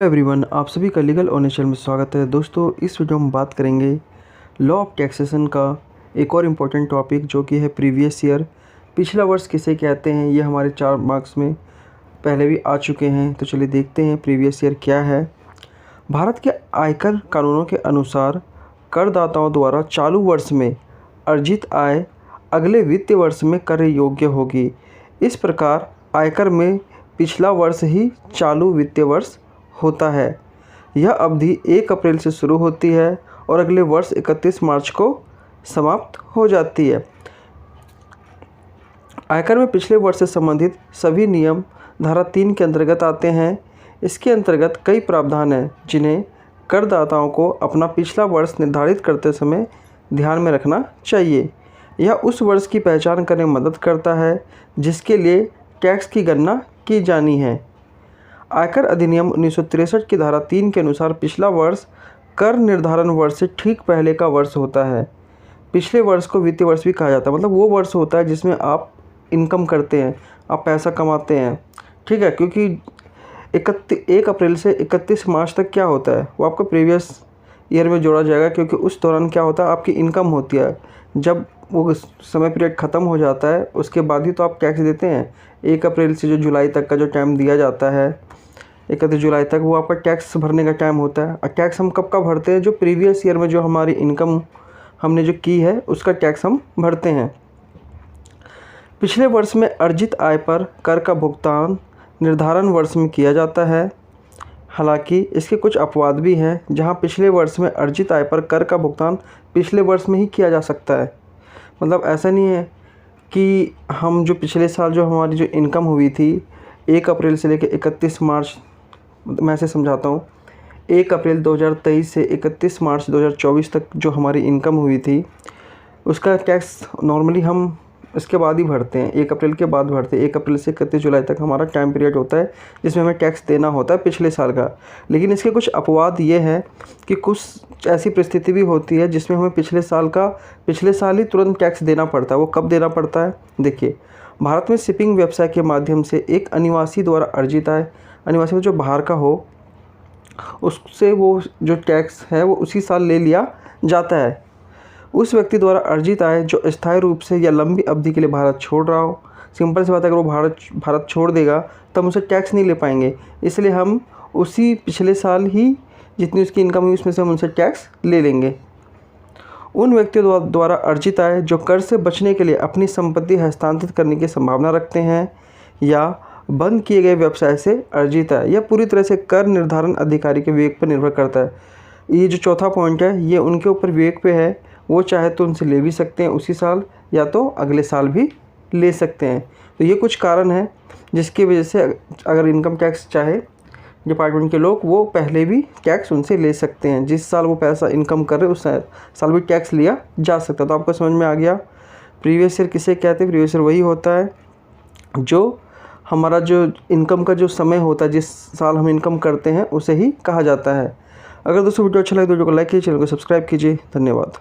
Everyone, आप सभी का लीगल ऑनर चैनल में स्वागत है। दोस्तों, इस वीडियो में हम बात करेंगे लॉ ऑफ टैक्सेशन का एक और इम्पोर्टेंट टॉपिक जो कि है प्रीवियस ईयर। पिछला वर्ष किसे कहते हैं, ये हमारे 4 मार्क्स में पहले भी आ चुके हैं। तो चलिए देखते हैं प्रीवियस ईयर क्या है। भारत के आयकर कानूनों के अनुसार करदाताओं द्वारा चालू वर्ष में अर्जित आय अगले वित्तीय वर्ष में कर योग्य होगी। इस प्रकार आयकर में पिछला वर्ष ही चालू वित्तीय वर्ष होता है। यह अवधि 1 अप्रैल से शुरू होती है और अगले वर्ष 31 मार्च को समाप्त हो जाती है। आयकर में पिछले वर्ष से संबंधित सभी नियम धारा 3 के अंतर्गत आते हैं। इसके अंतर्गत कई प्रावधान हैं जिन्हें करदाताओं को अपना पिछला वर्ष निर्धारित करते समय ध्यान में रखना चाहिए। यह उस वर्ष की पहचान करने में मदद करता है जिसके लिए टैक्स की गणना की जानी है। आयकर अधिनियम 1963 की धारा 3 के अनुसार पिछला वर्ष कर निर्धारण वर्ष से ठीक पहले का वर्ष होता है। पिछले वर्ष को वित्तीय वर्ष भी कहा जाता है। मतलब वो वर्ष होता है जिसमें आप इनकम करते हैं, आप पैसा कमाते हैं, ठीक है। क्योंकि 1 अप्रैल से 31 मार्च तक क्या होता है, वो आपका प्रीवियस ईयर में जोड़ा जाएगा, क्योंकि उस दौरान क्या होता है, आपकी इनकम होती है। जब वो समय पीरियड ख़त्म हो जाता है उसके बाद ही तो आप टैक्स देते हैं। 1 अप्रैल से जो जुलाई तक का जो टाइम दिया जाता है, 31 जुलाई तक, वो आपका टैक्स भरने का टाइम होता है। और टैक्स हम कब भरते हैं, जो प्रीवियस ईयर में जो हमारी इनकम हमने जो की है उसका टैक्स हम भरते हैं। पिछले वर्ष में अर्जित आय पर कर का भुगतान निर्धारण वर्ष में किया जाता है। हालांकि इसके कुछ अपवाद भी हैं जहां पिछले वर्ष में अर्जित आय पर कर का भुगतान पिछले वर्ष में ही किया जा सकता है। मतलब ऐसा नहीं है कि हम जो पिछले साल जो हमारी जो इनकम हुई थी 1 अप्रैल से लेकर 31 मार्च, मैं ऐसे समझाता हूँ, 1 अप्रैल 2023 से 31 मार्च 2024 तक जो हमारी इनकम हुई थी उसका टैक्स नॉर्मली हम इसके बाद ही भरते हैं, 1 अप्रैल के बाद भरते हैं। 1 अप्रैल से 31 जुलाई तक हमारा टाइम पीरियड होता है जिसमें हमें टैक्स देना होता है पिछले साल का। लेकिन इसके कुछ अपवाद ये हैं कि कुछ ऐसी परिस्थिति भी होती है जिसमें हमें पिछले साल ही तुरंत टैक्स देना पड़ता है। वो कब देना पड़ता है, देखिए, भारत में शिपिंग व्यवसाय के माध्यम से एक अनिवासी द्वारा अर्जित आय, अनिवासी में जो बाहर का हो, उससे वो जो टैक्स है वो उसी साल ले लिया जाता है। उस व्यक्ति द्वारा अर्जित आय जो अस्थायी रूप से या लंबी अवधि के लिए भारत छोड़ रहा हो, सिंपल सी बात है, अगर वो भारत छोड़ देगा तब उसे टैक्स नहीं ले पाएंगे। इसलिए हम उसी पिछले साल ही जितनी उसकी इनकम हुई उसमें से हम उनसे टैक्स ले लेंगे। उन व्यक्तियों द्वारा अर्जित आय जो कर से बचने के लिए अपनी संपत्ति हस्तांतरित करने की संभावना रखते हैं या बंद किए गए व्यवसाय से अर्जित आय, यह पूरी तरह से कर निर्धारण अधिकारी के विवेक पर निर्भर करता है। ये जो चौथा पॉइंट है ये उनके ऊपर विवेक पे है, वो चाहे तो उनसे ले भी सकते हैं उसी साल या तो अगले साल भी ले सकते हैं। तो ये कुछ कारण हैं जिसकी वजह से अगर इनकम टैक्स चाहे डिपार्टमेंट के लोग, वो पहले भी टैक्स उनसे ले सकते हैं। जिस साल वो पैसा इनकम कर रहे उस साल भी टैक्स लिया जा सकता है। तो आपको समझ में आ गया प्रीवियस ईयर किसे कहते हैं। प्रीवियस ईयर वही होता है जो हमारा जो इनकम का जो समय होता है, जिस साल हम इनकम करते हैं उसे ही कहा जाता है। अगर दोस्तों वीडियो अच्छा लगे तो वीडियो को लाइक कीजिए, चैनल को सब्सक्राइब कीजिए। धन्यवाद।